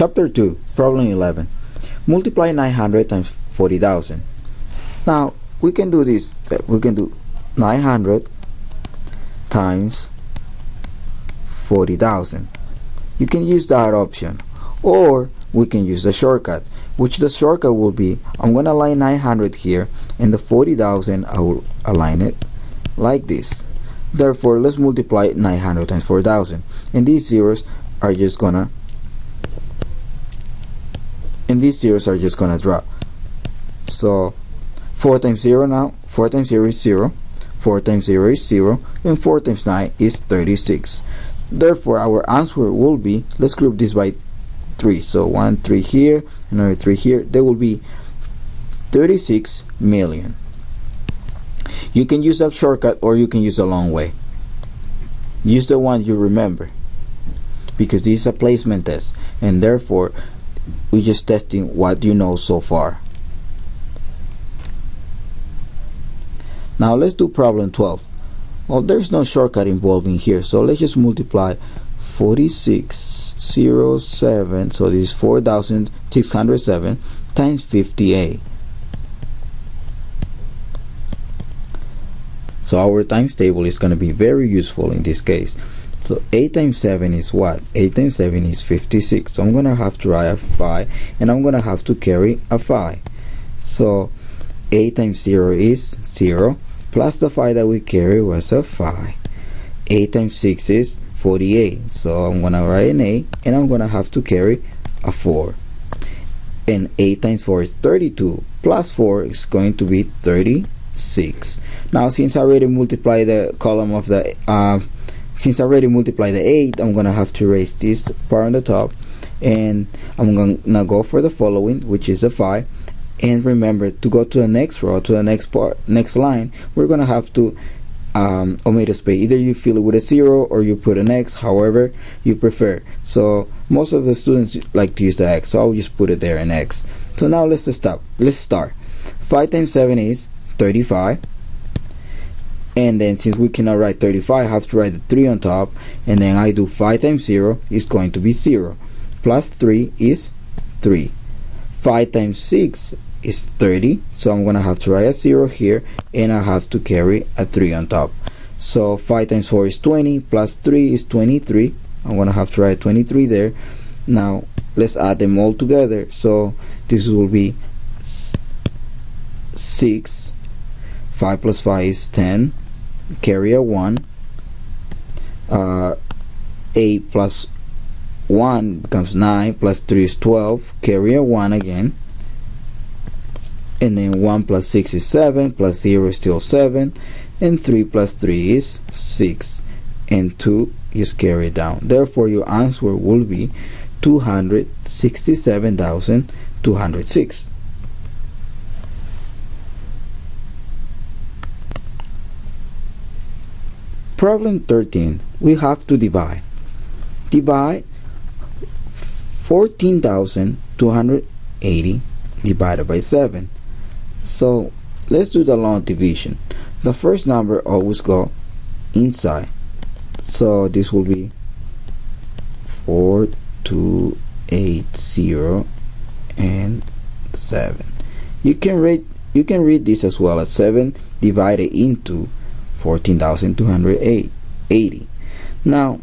Chapter 2, problem 11. Multiply 900 times 40,000. Now, we can do this. We can do 900 times 40,000. You can use that option. Or we can use the shortcut, which the shortcut will be, I'm going to align 900 here, and the 40,000, I will align it like this. Therefore, let's multiply 900 times 4,000. And these zeros are just gonna drop. So 4 times 0 now, 4 times 0 is 0, 4 times 0 is 0, and 4 times 9 is 36. Therefore, our answer will be, let's group this by 3. So 1 3 here, another 3 here. There will be 36 million. You can use a shortcut or you can use a long way. Use the one you remember, because this is a placement test, and therefore we're just testing what you know so far. Now let's do problem 12. Well, there's no shortcut involving here, so let's just multiply 4607, so this is 4,607 times 58. So our times table is going to be very useful in this case. So 8 times 7 is what? 8 times 7 is 56. So I'm going to have to write a 5, and I'm going to have to carry a 5. So 8 times 0 is 0, plus the 5 that we carry was a 5. 8 times 6 is 48. So I'm going to write an 8, and I'm going to have to carry a 4. And 8 times 4 is 32, plus 4 is going to be 36. Now, since I already multiplied the column of the since I already multiplied the 8, I'm gonna have to erase this part on the top, and I'm gonna go for the following, which is a 5. And remember, to go to the next row, to the next line, we're gonna have to omit a space. Either you fill it with a 0 or you put an X, however you prefer. So most of the students like to use the X, so I'll just put it there, an X. So now let's start. 5 times 7 is 35. And then since we cannot write 35, I have to write the 3 on top, and then I do 5 times 0 is going to be 0, plus 3 is 3. 5 times 6 is 30, so I'm gonna have to write a 0 here, and I have to carry a 3 on top. So 5 times 4 is 20, plus 3 is 23. I'm gonna have to write 23 there. Now let's add them all together. So this will be 6. 5 plus 5 is 10, carry a 1. 8 plus 1 becomes 9, plus 3 is 12, carry a 1 again. And then 1 plus 6 is 7, plus 0 is still 7, and 3 plus 3 is 6, and 2 is carried down. Therefore, your answer will be 267,206. Problem 13. We have to divide. Divide 14,280 divided by 7. So let's do the long division. The first number always go inside. So this will be 4280 and 7. You can read this as well as 7 divided into 14,280. Now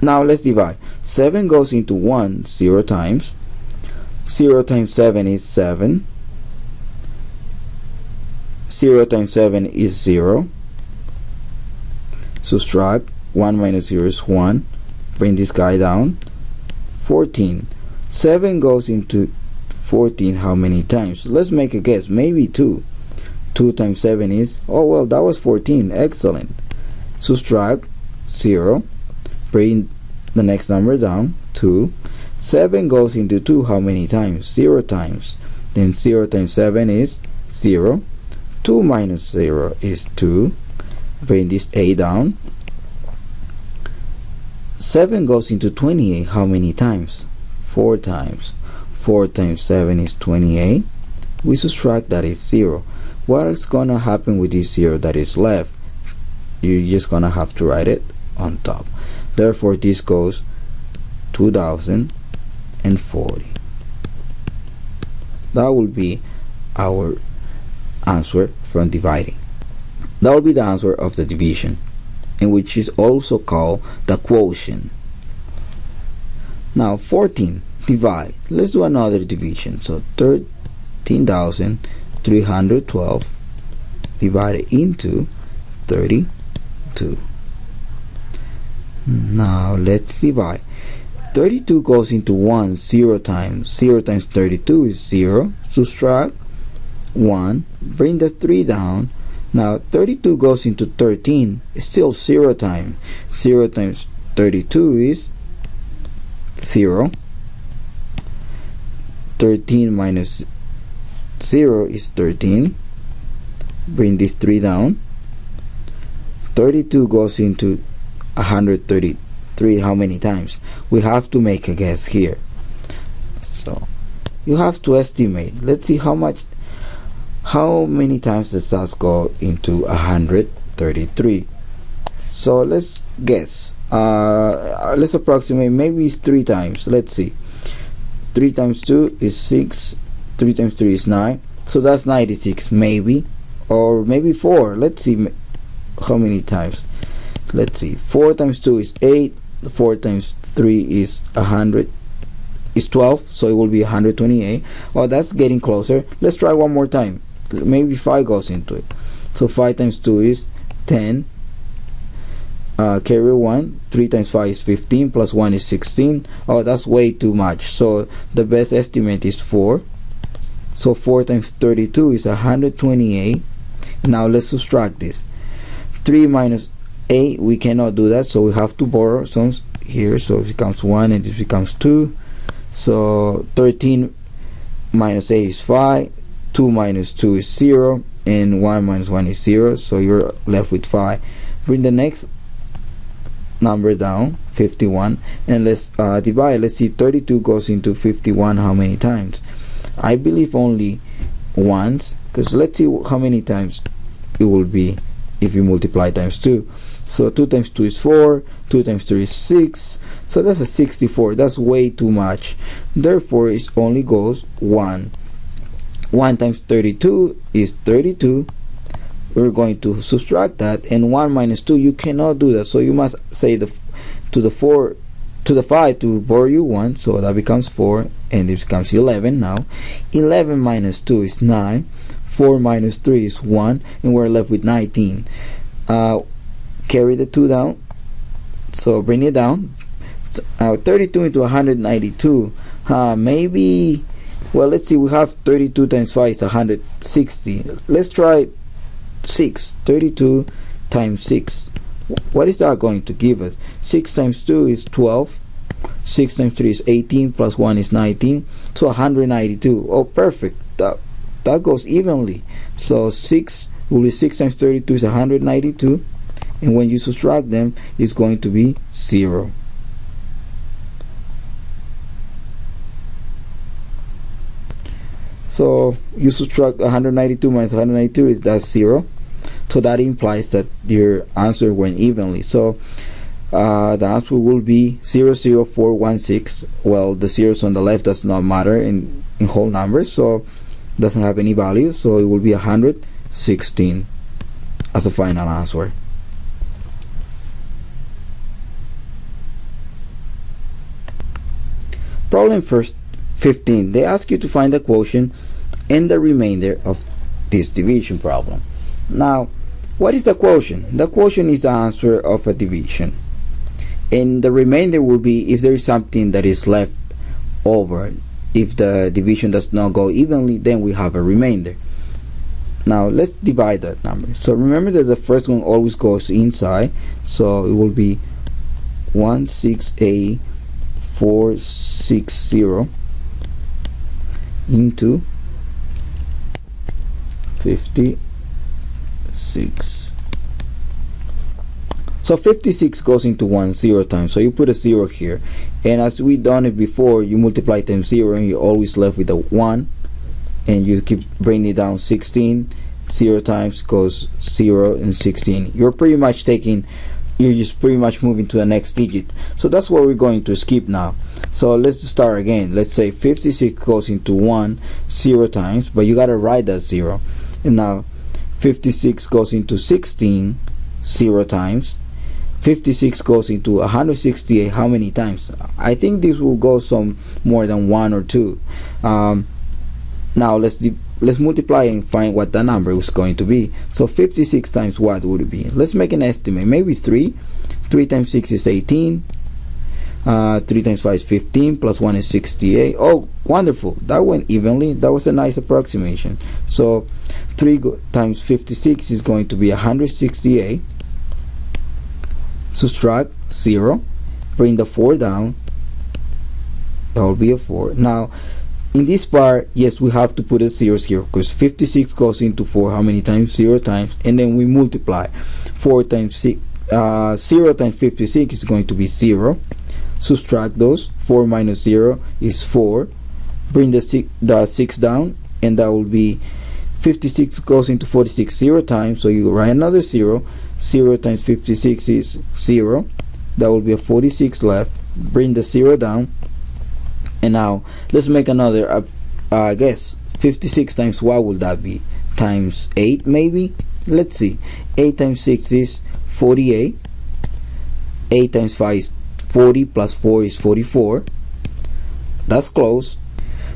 let's divide. 7 goes into 1 0 times. 0 times 7 is 7. 0 times 7 is 0. Subtract 1 minus 0 is 1. Bring this guy down. 14. 7 goes into 14 how many times? Let's make a guess. Maybe 2. 2 times 7 is, oh well, that was 14. Excellent. Subtract 0. Bring the next number down. 2. 7 goes into 2 how many times? 0 times. Then 0 times 7 is 0. 2 minus 0 is 2. Bring this a down. 7 goes into 28 how many times? 4 times. 4 times 7 is 28. We subtract, that is 0. What is gonna happen with this 0 that is left? You're just gonna have to write it on top. Therefore, this goes 2,000 and 40. That will be our answer from dividing. That will be the answer of the division, and which is also called the quotient. Now 14, divide. Let's do another division. So 13,312 divided into 32. Now let's divide. 32 goes into 1 0 times. 0 times 32 is 0. Subtract 1. Bring the 3 down. Now 32 goes into 13. It's still 0 times. 0 times 32 is 0. 13 minus 0 is 13. Bring this 3 down. 32 goes into 133 how many times? We have to make a guess here. So you have to estimate. Let's see how many times does that go into 133. So let's guess. Let's approximate. Maybe it's 3 times. Let's see. 3 times 2 is 6. 3 times 3 is 9. So that's 96 maybe. Or maybe 4. Let's see how many times. Let's see. 4 times 2 is 8. 4 times 3 is 100. Is 12. So it will be 128. Oh, that's getting closer. Let's try one more time. Maybe 5 goes into it. So 5 times 2 is 10. Carry 1. 3 times 5 is 15. Plus 1 is 16. Oh, that's way too much. So the best estimate is 4. So 4 times 32 is 128. Now let's subtract this. 3 minus 8, we cannot do that, so we have to borrow some here. So it becomes 1 and this becomes 2. So 13 minus 8 is 5. 2 minus 2 is 0. And 1 minus 1 is 0. So you're left with 5. Bring the next number down, 51, and let's divide. Let's see, 32 goes into 51 how many times? I believe only once, because let's see how many times it will be if you multiply times 2. So 2 times 2 is 4, 2 times 3 is 6, so that's a 64. That's way too much. Therefore it only goes 1. 1 times 32 is 32. We're going to subtract that, and 1 minus 2, you cannot do that, so you must say to the 5 to borrow you 1, so that becomes 4, and this becomes 11. Now 11 minus 2 is 9. 4 minus 3 is 1, and we're left with 19. Carry the 2 down, so bring it down. Now 32 into 192, maybe, well, let's see, we have 32 times 5 is 160. Let's try 6. 32 times 6, what is that going to give us? 6 times 2 is 12. 6 times 3 is 18, plus 1 is 19, so 192. Oh, perfect. That goes evenly. So 6 will be 6 times 32 is 192, and when you subtract them, it's going to be 0. So you subtract 192 minus 192 is that's 0. So that implies that your answer went evenly. So the answer will be 00416. Well, the zeros on the left does not matter in whole numbers, so doesn't have any value. So it will be 116 as a final answer. Problem first 15. They ask you to find the quotient and the remainder of this division problem. Now, what is the quotient? The quotient is the answer of a division, and the remainder will be if there is something that is left over. If the division does not go evenly, then we have a remainder. Now let's divide that number. So remember that the first one always goes inside, so it will be 168,460 into 56. So 56 goes into 1 0 times, so you put a 0 here, and as we done it before, you multiply times 0 and you're always left with a 1, and you keep bringing it down. 16 0 times goes 0 and 16. You're pretty much moving to the next digit, so that's what we're going to skip now. So let's start again. Let's say 56 goes into 1 0 times, but you gotta write that 0. And now 56 goes into 16 0 times. 56 goes into 168 how many times? I think this will go some more than 1 or 2. Now let's multiply and find what the number is going to be. So 56 times what would it be? Let's make an estimate. Maybe 3. 3 times 6 is 18. 3 times 5 is 15, plus 1 is 68. Oh, wonderful. That went evenly. That was a nice approximation. So 3 times 56 is going to be 168. Subtract 0. Bring the 4 down. That will be a 4. Now, in this part, yes, we have to put a 0 here because 56 goes into 4 how many times? 0 times. And then we multiply. 4 times 6. 0 times 56 is going to be 0. Subtract those. 4 minus 0 is 4. Bring the 6 down, and that will be 56 goes into 46 0 times, so you write another 0. 0 times 56 is 0. That will be a 46 left. Bring the 0 down, and now let's make another guess. 56 times what would that be? Times 8 maybe? Let's see. 8 times 6 is 48. 8 times 5 is 40, plus 4 is 44. That's close.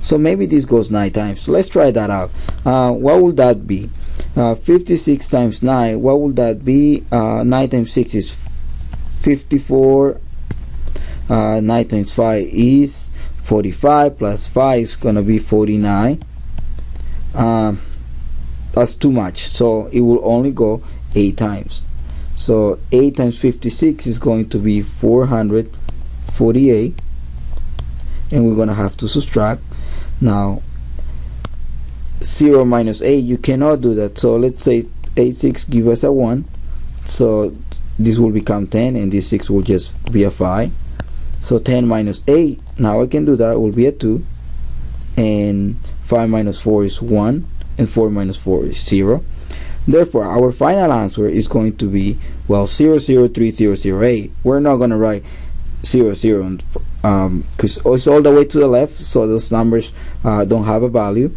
So maybe this goes 9 times. So let's try that out. What would that be? 56 times 9, what would that be? 9 times 6 is 54. 9 times 5 is 45, plus 5 is gonna be 49. That's too much, so it will only go 8 times. So 8 times 56 is going to be 448, and we're gonna have to subtract. Now 0 minus 8, you cannot do that, so let's say 6 give us a 1, so this will become 10, and this 6 will just be a 5. So 10 minus 8, now I can do that, will be a 2, and 5 minus 4 is 1, and 4 minus 4 is 0. Therefore, our final answer is going to be, well, 003008. We're not going to write 00 because it's all the way to the left, so those numbers don't have a value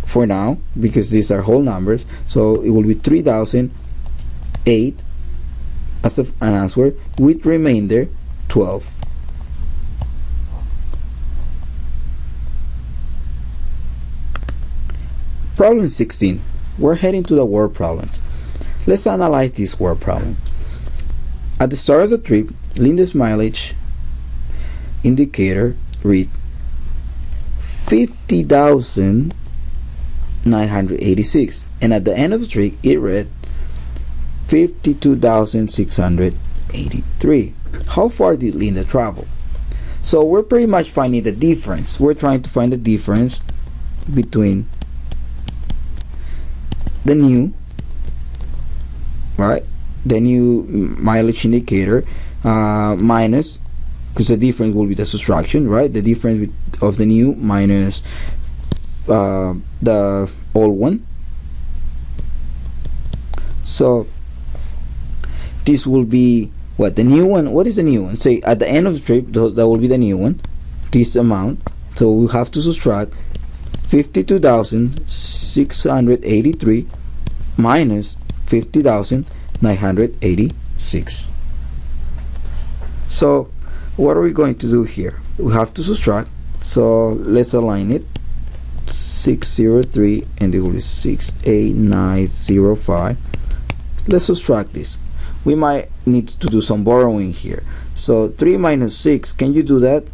for now because these are whole numbers. So it will be 3008 as an answer with remainder 12. Problem 16. We're heading to the word problems. Let's analyze this word problem. At the start of the trip, Linda's mileage indicator read 50,986, and at the end of the trip it read 52,683. How far did Linda travel? So we're pretty much finding the difference. We're trying to find the difference between the new mileage indicator minus, because the difference will be the subtraction, right? The difference of the new minus the old one. So this will be what? The new one. What is the new one? Say at the end of the trip, that will be the new one, this amount. So we have to subtract 52,683 minus 50,986. So what are we going to do here? We have to subtract, so let's align it. 603 and it will be 68905. Let's subtract this. We might need to do some borrowing here. So 3 minus 6, can you do that?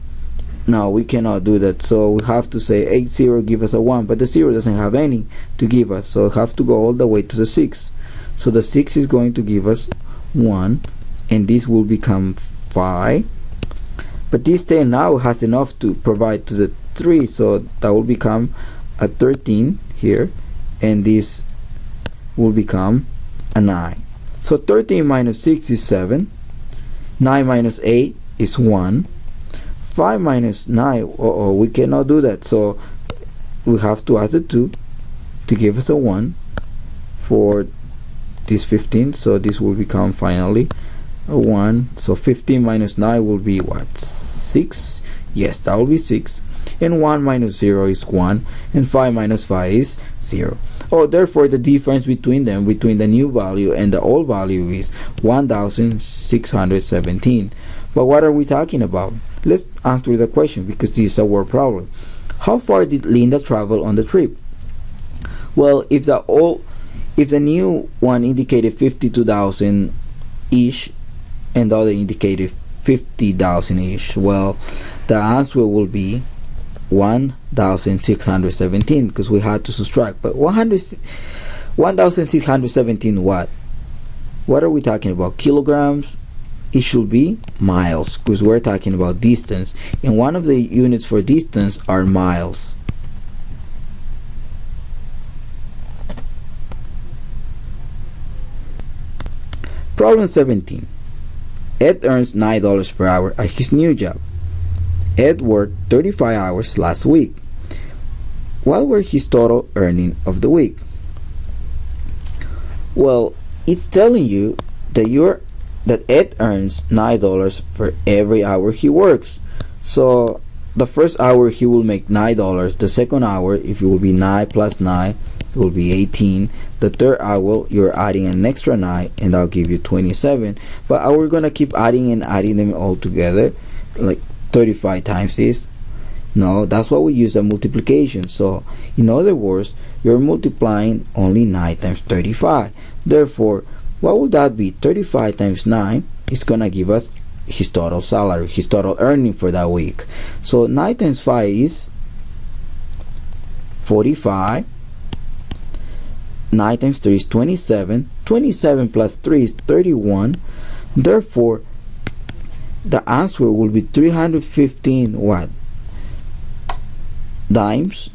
No, we cannot do that, so we have to say 80 give us a 1, but the 0 doesn't have any to give us, so we have to go all the way to the 6. So the 6 is going to give us 1, and this will become 5, but this 10 now has enough to provide to the 3, so that will become a 13 here, and this will become a 9. So 13 minus 6 is 7, 9 minus 8 is 1, 5 minus 9, we cannot do that, so we have to add a 2 to give us a 1 for this 15, so this will become finally a 1. So 15 minus 9 will be what? 6. Yes, that will be 6. And 1 minus 0 is 1. And 5 minus 5 is 0. Oh, therefore, the difference between them, between the new value and the old value, is 1617. But what are we talking about? Let's answer the question, because this is a word problem. How far did Linda travel on the trip? Well, if the new one indicated 52,000 ish and the other indicated 50,000 ish, well, the answer will be 1617, because we had to subtract. But 1617 what? What are we talking about? Kilograms? It should be miles, because we're talking about distance, and one of the units for distance are miles. Problem 17. Ed earns $9 per hour at his new job. Ed worked 35 hours last week. What were his total earnings of the week? Well, it's telling you that Ed earns $9 for every hour he works. So the first hour he will make $9. The second hour, if it will be 9 plus 9, it will be 18. The third hour, you're adding an extra 9, and that'll give you 27. But are we gonna keep adding and adding them all together, like 35 times this? No, that's why we use a multiplication. So in other words, you're multiplying only 9 times 35. Therefore, what would that be? 35 times 9 is gonna give us his total salary, his total earning for that week. So 9 times 5 is 45. 9 times 3 is 27. 27 plus 3 is 31. Therefore, the answer will be 315 what? Dimes?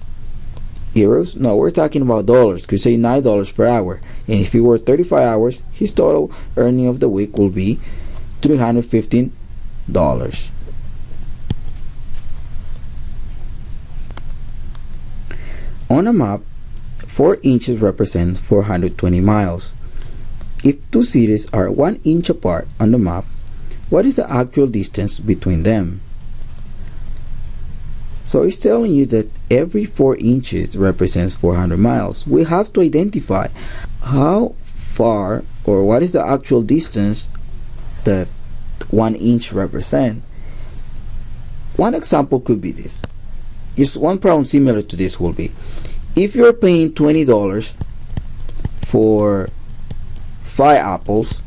Euros? No, we're talking about dollars. Could say $9 per hour. And if he worked 35 hours, his total earning of the week will be $315. On a map, 4 inches represent 420 miles. If two cities are 1 inch apart on the map, what is the actual distance between them? So it's telling you that every 4 inches represents 400 miles. We have to identify how far, or what is the actual distance that 1 inch represent. One example could be this. Just one problem similar to this will be, if you're paying $20 for 5 apples,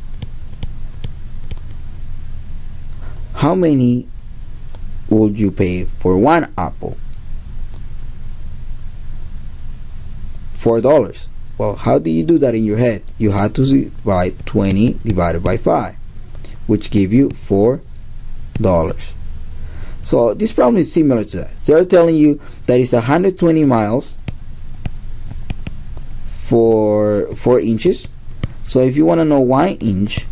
how many would you pay for 1 apple? $4. Well, how do you do that in your head? You have to divide 20 divided by 5, which give you $4. So this problem is similar to that. They're telling you that it's 120 miles for 4 inches. So if you want to know 1 inch,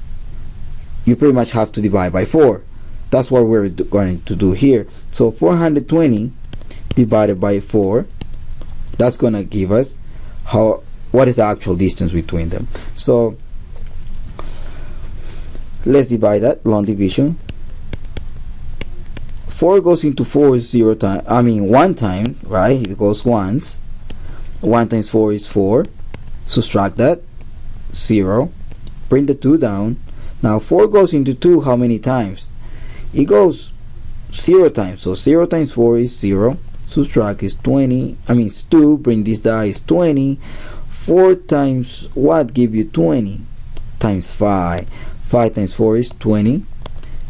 you pretty much have to divide by 4. That's what we're going to do here. So 420 divided by 4, that's going to give us what is the actual distance between them. So let's divide that. Long division. 4 goes into 4 is 0 time. I mean 1 time, right? It goes once. 1 times 4 is 4. Subtract that. 0. Bring the 2 down. Now 4 goes into 2 how many times? It goes 0 times. So 0 times 4 is 0. Subtract is 20. I mean it's 2. Bring this down is 20. 4 times what give you 20? Times 5. 5 times 4 is 20.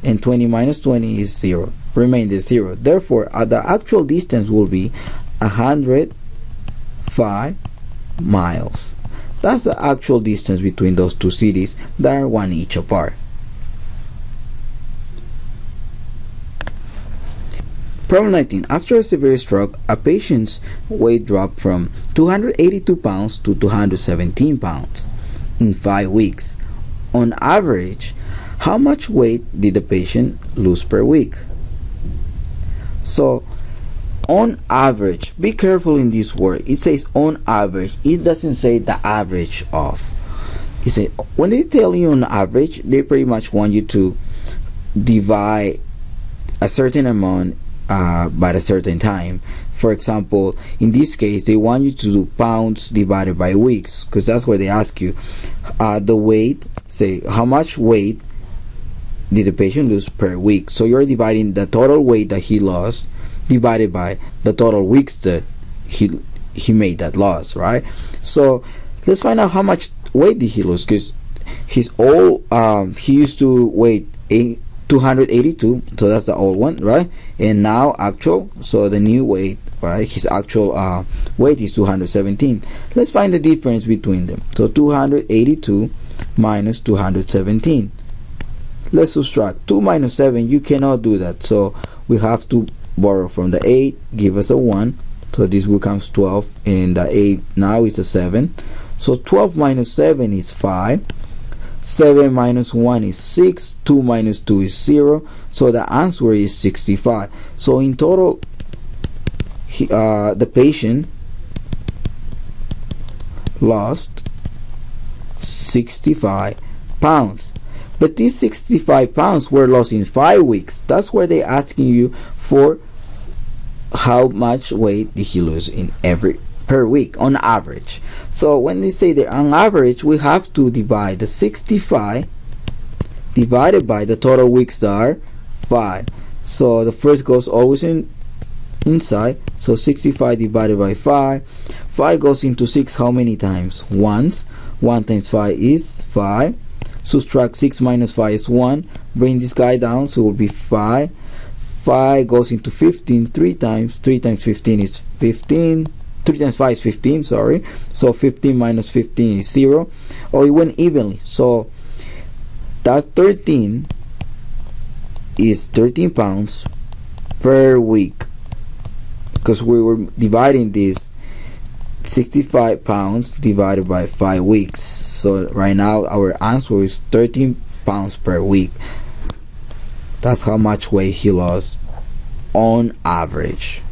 And 20 minus 20 is 0. Remainder 0. Therefore, the actual distance will be 105 miles. That's the actual distance between those two cities that are 1 each apart. Problem 19. After a severe stroke, a patient's weight dropped from 282 pounds to 217 pounds in 5 weeks. On average, how much weight did the patient lose per week? So, on average, be careful in this word. It says on average. It doesn't say the average of. It says when they tell you on average, they pretty much want you to divide a certain amount by a certain time. For example, in this case, they want you to do pounds divided by weeks, because that's what they ask you. The weight, say how much weight did the patient lose per week. So you're dividing the total weight that he lost divided by the total weeks that he made that loss, right? So let's find out how much weight did he lose, because he used to weigh 282, so that's the old one, right? And now actual, so the new weight, right, his actual weight is 217. Let's find the difference between them. So 282 minus 217. Let's subtract 2 minus 7. You cannot do that, so we have to borrow from the 8, give us a 1, so this becomes 12, and the 8 now is a 7. So 12 minus 7 is 5, 7 minus 1 is 6, 2 minus 2 is 0, so the answer is 65. So in total, the patient lost 65 pounds. But these 65 pounds were lost in 5 weeks. That's where they're asking you for how much weight did he lose per week on average. So when they say that on average, we have to divide the 65 divided by the total weeks that are 5. So the first goes always inside. So 65 divided by 5. 5 goes into 6 how many times? Once. 1 times 5 is 5. Subtract 6 minus 5 is 1. Bring this guy down, so it will be 5. 5 goes into 15 3 times. 3 times 15 is 15. 3 times 5 is 15, sorry. So 15 minus 15 is 0. Oh, it went evenly. So that 13 is 13 pounds per week, because we were dividing this 65 pounds divided by 5 weeks. So right now our answer is 13 pounds per week. That's how much weight he lost on average.